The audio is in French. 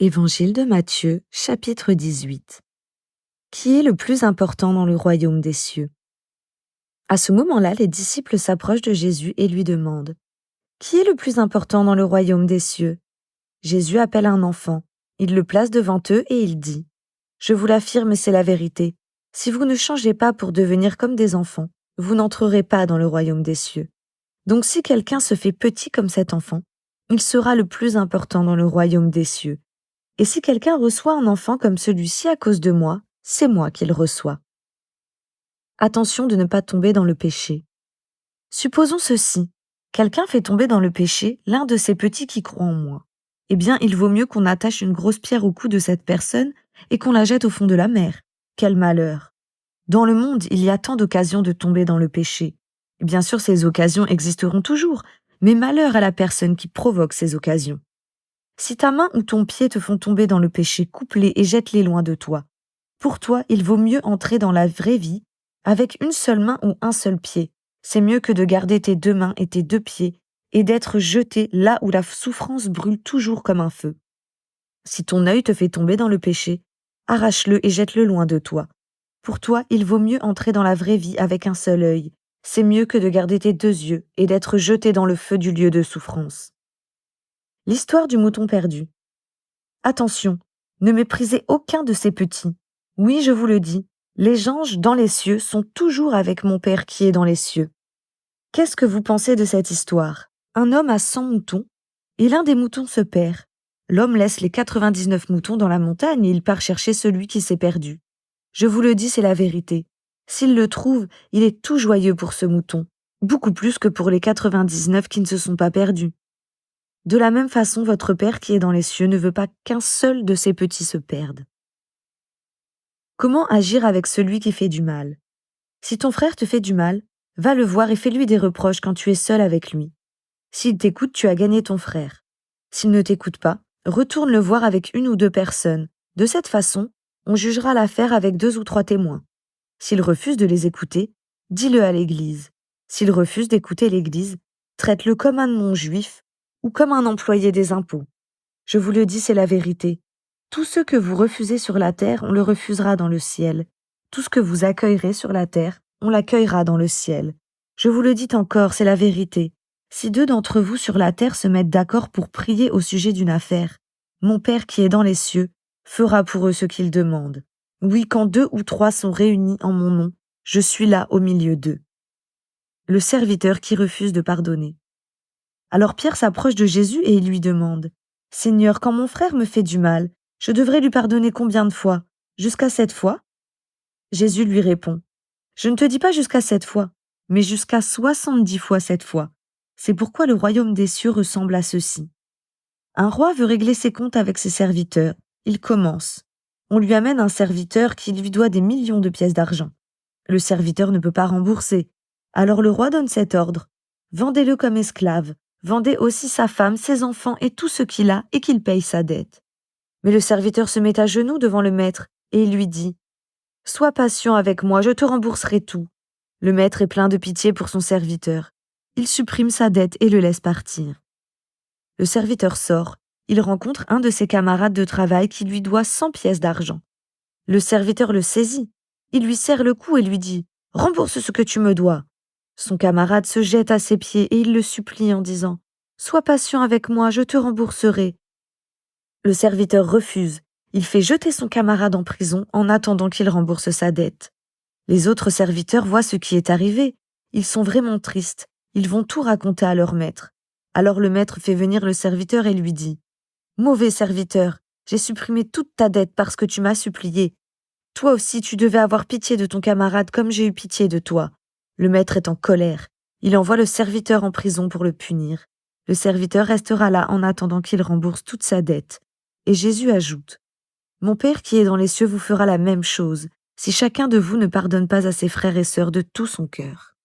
Évangile de Matthieu, chapitre 18. Qui est le plus important dans le royaume des cieux? À ce moment-là, les disciples s'approchent de Jésus et lui demandent: Qui est le plus important dans le royaume des cieux? Jésus appelle un enfant, il le place devant eux et il dit: Je vous l'affirme, c'est la vérité. Si vous ne changez pas pour devenir comme des enfants, vous n'entrerez pas dans le royaume des cieux. Donc si quelqu'un se fait petit comme cet enfant, il sera le plus important dans le royaume des cieux. Et si quelqu'un reçoit un enfant comme celui-ci à cause de moi, c'est moi qui le reçois. Attention de ne pas tomber dans le péché. Supposons ceci. Quelqu'un fait tomber dans le péché l'un de ses petits qui croient en moi. Eh bien, il vaut mieux qu'on attache une grosse pierre au cou de cette personne et qu'on la jette au fond de la mer. Quel malheur! Dans le monde, il y a tant d'occasions de tomber dans le péché. Et bien sûr, ces occasions existeront toujours, mais malheur à la personne qui provoque ces occasions. Si ta main ou ton pied te font tomber dans le péché, coupe-les et jette-les loin de toi. Pour toi, il vaut mieux entrer dans la vraie vie avec une seule main ou un seul pied. C'est mieux que de garder tes deux mains et tes deux pieds et d'être jeté là où la souffrance brûle toujours comme un feu. Si ton œil te fait tomber dans le péché, arrache-le et jette-le loin de toi. Pour toi, il vaut mieux entrer dans la vraie vie avec un seul œil. C'est mieux que de garder tes deux yeux et d'être jeté dans le feu du lieu de souffrance. L'histoire du mouton perdu. Attention, ne méprisez aucun de ces petits. Oui, je vous le dis, les anges dans les cieux sont toujours avec mon Père qui est dans les cieux. Qu'est-ce que vous pensez de cette histoire? Un homme a 100 moutons, et l'un des moutons se perd. L'homme laisse les 99 moutons dans la montagne et il part chercher celui qui s'est perdu. Je vous le dis, c'est la vérité. S'il le trouve, il est tout joyeux pour ce mouton, beaucoup plus que pour les 99 qui ne se sont pas perdus. De la même façon, votre Père qui est dans les cieux ne veut pas qu'un seul de ses petits se perde. Comment agir avec celui qui fait du mal? Si ton frère te fait du mal, va le voir et fais-lui des reproches quand tu es seul avec lui. S'il t'écoute, tu as gagné ton frère. S'il ne t'écoute pas, retourne le voir avec une ou deux personnes. De cette façon, on jugera l'affaire avec 2 ou 3 témoins. S'il refuse de les écouter, dis-le à l'Église. S'il refuse d'écouter l'Église, traite-le comme un non-juif ou comme un employé des impôts. Je vous le dis, c'est la vérité. Tout ce que vous refusez sur la terre, on le refusera dans le ciel. Tout ce que vous accueillerez sur la terre, on l'accueillera dans le ciel. Je vous le dis encore, c'est la vérité. Si 2 d'entre vous sur la terre se mettent d'accord pour prier au sujet d'une affaire, mon Père qui est dans les cieux fera pour eux ce qu'ils demandent. Oui, quand 2 ou 3 sont réunis en mon nom, je suis là au milieu d'eux. Le serviteur qui refuse de pardonner. Alors Pierre s'approche de Jésus et il lui demande: Seigneur, quand mon frère me fait du mal, je devrais lui pardonner combien de fois? Jusqu'à 7 fois? Jésus lui répond: Je ne te dis pas jusqu'à 7 fois, mais jusqu'à 70 fois 7 fois. C'est pourquoi le royaume des cieux ressemble à ceci. Un roi veut régler ses comptes avec ses serviteurs. Il commence. On lui amène un serviteur qui lui doit des millions de pièces d'argent. Le serviteur ne peut pas rembourser. Alors le roi donne cet ordre: Vendez-le comme esclave. Vendez aussi sa femme, ses enfants et tout ce qu'il a et qu'il paye sa dette. Mais le serviteur se met à genoux devant le maître et il lui dit: Sois patient avec moi, je te rembourserai tout. Le maître est plein de pitié pour son serviteur. Il supprime sa dette et le laisse partir. Le serviteur sort. Il rencontre un de ses camarades de travail qui lui doit 100 pièces d'argent. Le serviteur le saisit. Il lui serre le cou et lui dit: Rembourse ce que tu me dois. Son camarade se jette à ses pieds et il le supplie en disant: Sois patient avec moi, je te rembourserai. Le serviteur refuse. Il fait jeter son camarade en prison en attendant qu'il rembourse sa dette. Les autres serviteurs voient ce qui est arrivé. Ils sont vraiment tristes. Ils vont tout raconter à leur maître. Alors le maître fait venir le serviteur et lui dit: Mauvais serviteur, j'ai supprimé toute ta dette parce que tu m'as supplié. Toi aussi tu devais avoir pitié de ton camarade comme j'ai eu pitié de toi. Le maître est en colère. Il envoie le serviteur en prison pour le punir. Le serviteur restera là en attendant qu'il rembourse toute sa dette. Et Jésus ajoute: Mon Père qui est dans les cieux vous fera la même chose, si chacun de vous ne pardonne pas à ses frères et sœurs de tout son cœur.